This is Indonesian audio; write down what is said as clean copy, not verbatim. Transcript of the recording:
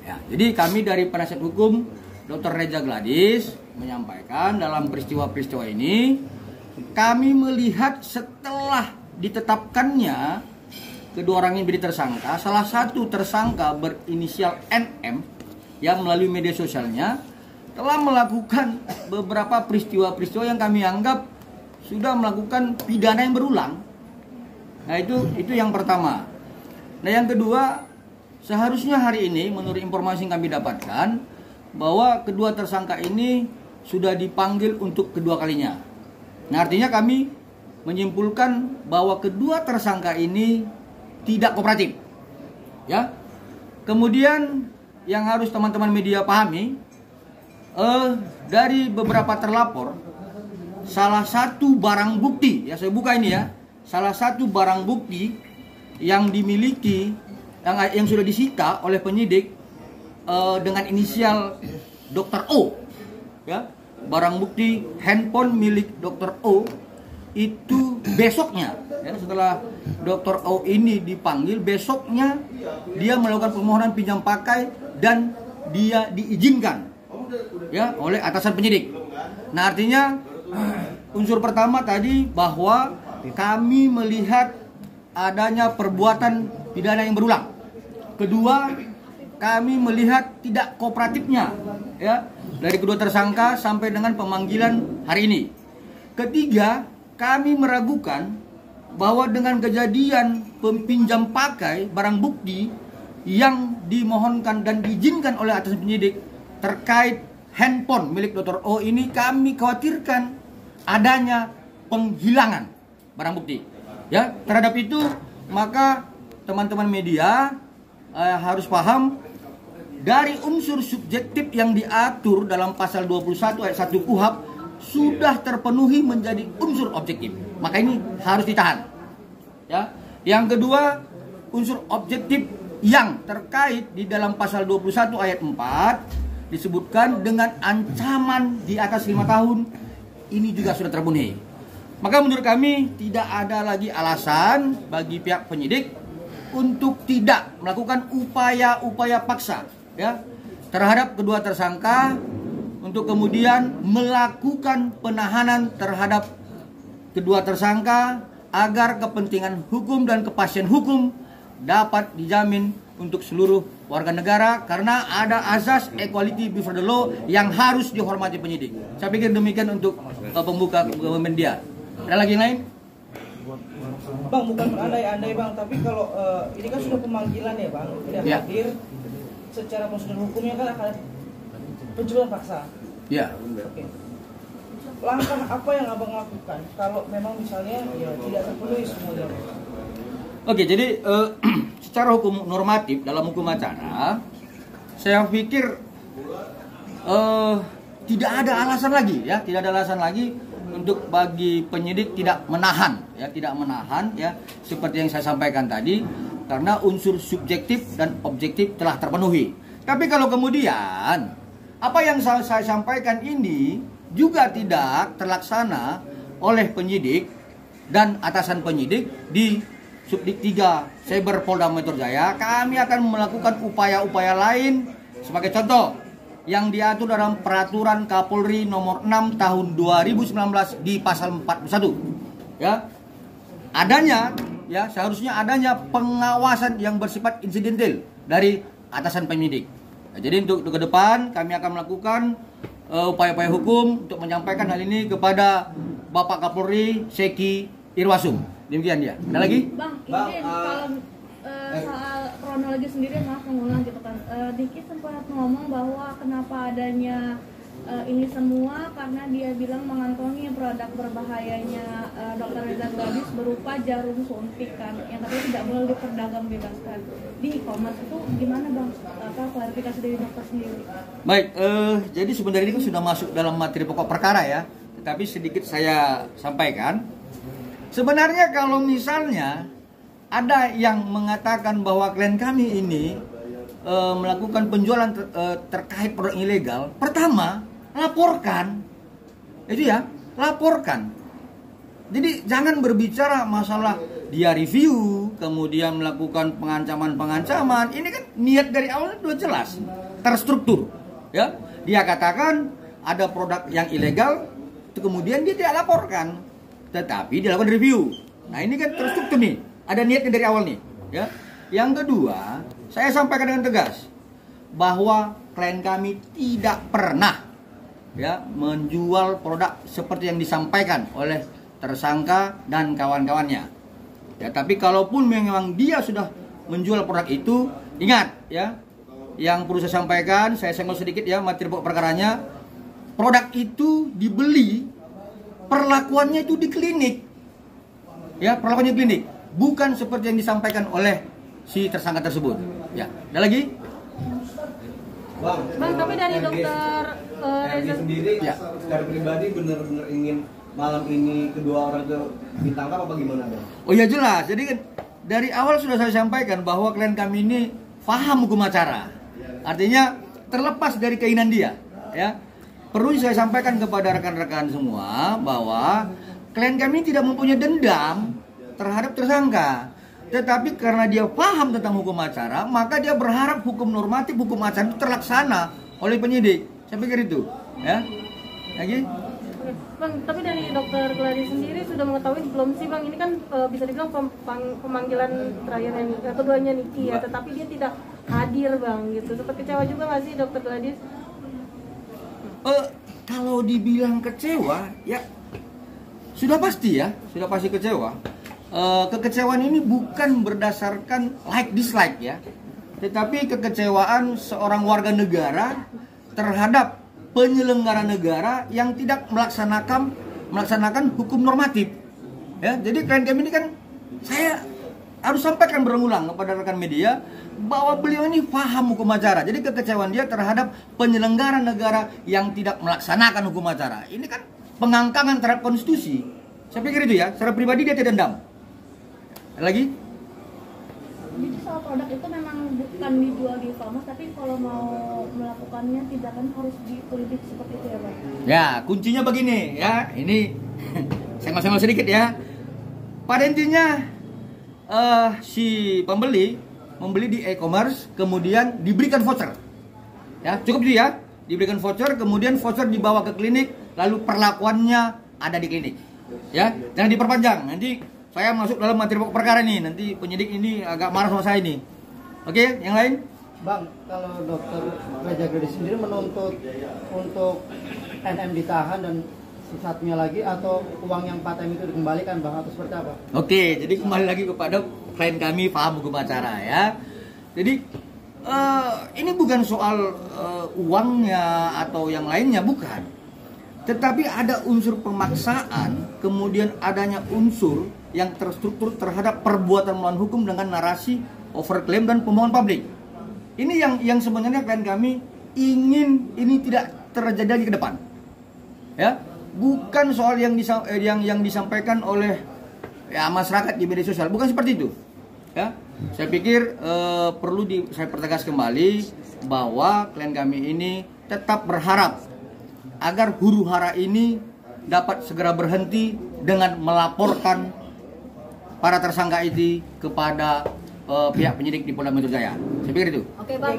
Ya, jadi kami dari penasihat hukum Dr. Reza Gladys menyampaikan dalam peristiwa-peristiwa ini kami melihat setelah ditetapkannya kedua orang ini menjadi tersangka, salah satu tersangka berinisial NM yang melalui media sosialnya telah melakukan beberapa peristiwa-peristiwa yang kami anggap sudah melakukan pidana yang berulang. Nah itu yang pertama. Nah yang kedua, seharusnya hari ini menurut informasi yang kami dapatkan bahwa kedua tersangka ini sudah dipanggil untuk kedua kalinya. Nah artinya kami menyimpulkan bahwa kedua tersangka ini tidak kooperatif. Ya. Kemudian yang harus teman-teman media pahami, dari beberapa terlapor, salah satu barang bukti, ya saya buka ini ya, salah satu barang bukti yang dimiliki yang sudah disita oleh penyidik dengan inisial Dr. O, ya, barang bukti handphone milik Dr. O itu besoknya, ya, setelah Dr. O ini dipanggil, besoknya dia melakukan permohonan pinjam pakai dan dia diizinkan, ya, oleh atasan penyidik. Nah artinya unsur pertama tadi bahwa kami melihat adanya perbuatan pidana yang berulang. Kedua, kami melihat tidak kooperatifnya, ya, dari kedua tersangka sampai dengan pemanggilan hari ini. Ketiga, kami meragukan bahwa dengan kejadian peminjam pakai barang bukti yang dimohonkan dan diizinkan oleh atasan penyidik terkait handphone milik Dr. O ini, kami khawatirkan adanya penghilangan barang bukti. Ya, terhadap itu maka teman-teman media harus paham dari unsur subjektif yang diatur dalam pasal 21 ayat 1 KUHP sudah terpenuhi menjadi unsur objektif. Maka ini harus ditahan. Ya. Yang kedua, unsur objektif yang terkait di dalam pasal 21 ayat 4 disebutkan dengan ancaman di atas 5 tahun, ini juga sudah terpenuhi. Maka menurut kami tidak ada lagi alasan bagi pihak penyidik untuk tidak melakukan upaya-upaya paksa, ya, terhadap kedua tersangka untuk kemudian melakukan penahanan terhadap kedua tersangka agar kepentingan hukum dan kepastian hukum dapat dijamin untuk seluruh warga negara, karena ada azas equality before the law yang harus dihormati penyidik. Saya pikir demikian untuk pembuka media. Ada lagi yang lain? Bang, bukan berandai-andai Bang, tapi kalau ini kan sudah pemanggilan ya Bang, tidak hadir, secara prosedur hukumnya kan akan penjemputan paksa. Ya. Oke. Langkah apa yang Abang lakukan kalau memang misalnya ya tidak terpenuhi semuanya? Oke, jadi secara hukum normatif dalam hukum acara, saya pikir tidak ada alasan lagi, ya, tidak ada alasan lagi untuk bagi penyidik tidak menahan, ya, seperti yang saya sampaikan tadi, karena unsur subjektif dan objektif telah terpenuhi. Tapi kalau kemudian apa yang saya sampaikan ini juga tidak terlaksana oleh penyidik dan atasan penyidik di Subdik 3 Cyber Polda Metro Jaya, kami akan melakukan upaya-upaya lain sebagai contoh yang diatur dalam Peraturan Kapolri nomor 6 tahun 2019 di pasal 41. Ya. Adanya, ya, seharusnya adanya pengawasan yang bersifat insidental dari atasan penyidik. Nah, jadi untuk ke depan kami akan melakukan upaya-upaya hukum untuk menyampaikan hal ini kepada Bapak Kapolri Seki Irwasum. Demikian dia. Ada lagi? Bang, ini kalau soal kronologi sendiri, maaf mengulang gitu kan. Diki sempat ngomong bahwa kenapa adanya ini semua karena dia bilang mengantongi produk berbahayanya Dr. Reza Gladys berupa jarum suntik kan, yang katanya tidak boleh diperdagang bebaskan di e-commerce. Itu gimana Bang? Apa klarifikasi dari dokter sendiri? Baik, jadi sebenarnya ini sudah masuk dalam materi pokok perkara ya, tetapi sedikit saya sampaikan. Sebenarnya kalau misalnya ada yang mengatakan bahwa klien kami ini melakukan penjualan terkait produk ilegal, pertama laporkan, itu ya, laporkan. Jadi jangan berbicara masalah dia review, kemudian melakukan pengancaman-pengancaman. Ini kan niat dari awal sudah jelas, terstruktur. Ya, dia katakan ada produk yang ilegal, kemudian dia tidak laporkan, tetapi dia lakukan review. Nah, ini kan terstruktur nih, ada niatnya dari awal nih. Ya, yang kedua, saya sampaikan dengan tegas bahwa klien kami tidak pernah ya menjual produk seperti yang disampaikan oleh tersangka dan kawan-kawannya. Ya, tapi kalaupun memang dia sudah menjual produk itu, ingat ya, yang perlu saya sampaikan, saya senggol sedikit ya materi pokok perkaranya. Produk itu dibeli, perlakuannya itu di klinik. Ya, perlakuannya di klinik, bukan seperti yang disampaikan oleh si tersangka tersebut. Ya, ada lagi? Bang, tapi dari dokter Reza sendiri ya, secara pribadi benar-benar ingin malam ini kedua orang itu ditangkap apa gimana, Bang? Oh ya jelas, jadi dari awal sudah saya sampaikan bahwa klien kami ini paham hukum acara. Artinya terlepas dari keinginan dia, ya. Perlu saya sampaikan kepada rekan-rekan semua bahwa klien kami tidak mempunyai dendam terhadap tersangka. Tetapi karena dia paham tentang hukum acara, maka dia berharap hukum normatif, hukum acara itu terlaksana oleh penyidik. Saya pikir itu, ya. Lagi? Bang, tapi dari dokter Gladys sendiri sudah mengetahui belum sih Bang, ini kan bisa dibilang pemanggilan terakhirnya keduanya Niki ya, tetapi dia tidak hadir Bang gitu. Sempat kecewa juga nggak sih dokter Gladys? Kalau dibilang kecewa, ya sudah pasti ya, sudah pasti kecewa. Kekecewaan ini bukan berdasarkan like dislike ya, tetapi kekecewaan seorang warga negara terhadap penyelenggara negara yang tidak melaksanakan hukum normatif. Ya, jadi klien kami ini kan saya harus sampaikan berulang kepada rekan media bahwa beliau ini paham hukum acara. Jadi kekecewaan dia terhadap penyelenggara negara yang tidak melaksanakan hukum acara. Ini kan pengangkangan terhadap konstitusi. Saya pikir itu ya, secara pribadi dia tidak dendam. Lagi? Jadi soal produk itu memang bukan dijual di e-commerce, tapi kalau mau melakukannya tindakan harus dipolitik seperti itu ya Bang? Ya, kuncinya begini ya, ini senggol-senggol sedikit ya. Pada intinya si pembeli membeli di e-commerce, kemudian diberikan voucher. Ya, cukup itu ya, diberikan voucher, kemudian voucher dibawa ke klinik, lalu perlakuannya ada di klinik. Ya, jangan diperpanjang. Nanti saya masuk dalam materi pokok perkara nih, nanti penyidik ini agak marah sama saya ini. Oke, yang lain? Bang, kalau dokter Reza Gladys sendiri menuntut untuk NM ditahan dan satunya lagi, atau uang yang 4M itu dikembalikan Bang, atau seperti apa? Oke, jadi kembali lagi kepada klien kami paham hukum acara ya. Jadi ini bukan soal uangnya atau yang lainnya, bukan. Tetapi ada unsur pemaksaan, kemudian adanya unsur yang terstruktur terhadap perbuatan melawan hukum dengan narasi overclaim dan pembohongan publik. Ini yang sebenarnya klien kami ingin ini tidak terjadi lagi ke depan. Ya, bukan soal yang disampaikan oleh ya masyarakat di media sosial, bukan seperti itu. Ya, saya pikir perlu saya pertegas kembali bahwa klien kami ini tetap berharap agar huru-hara ini dapat segera berhenti dengan melaporkan para tersangka itu kepada pihak penyidik di Polda Metro Jaya. Saya pikir itu. Oke, Bang.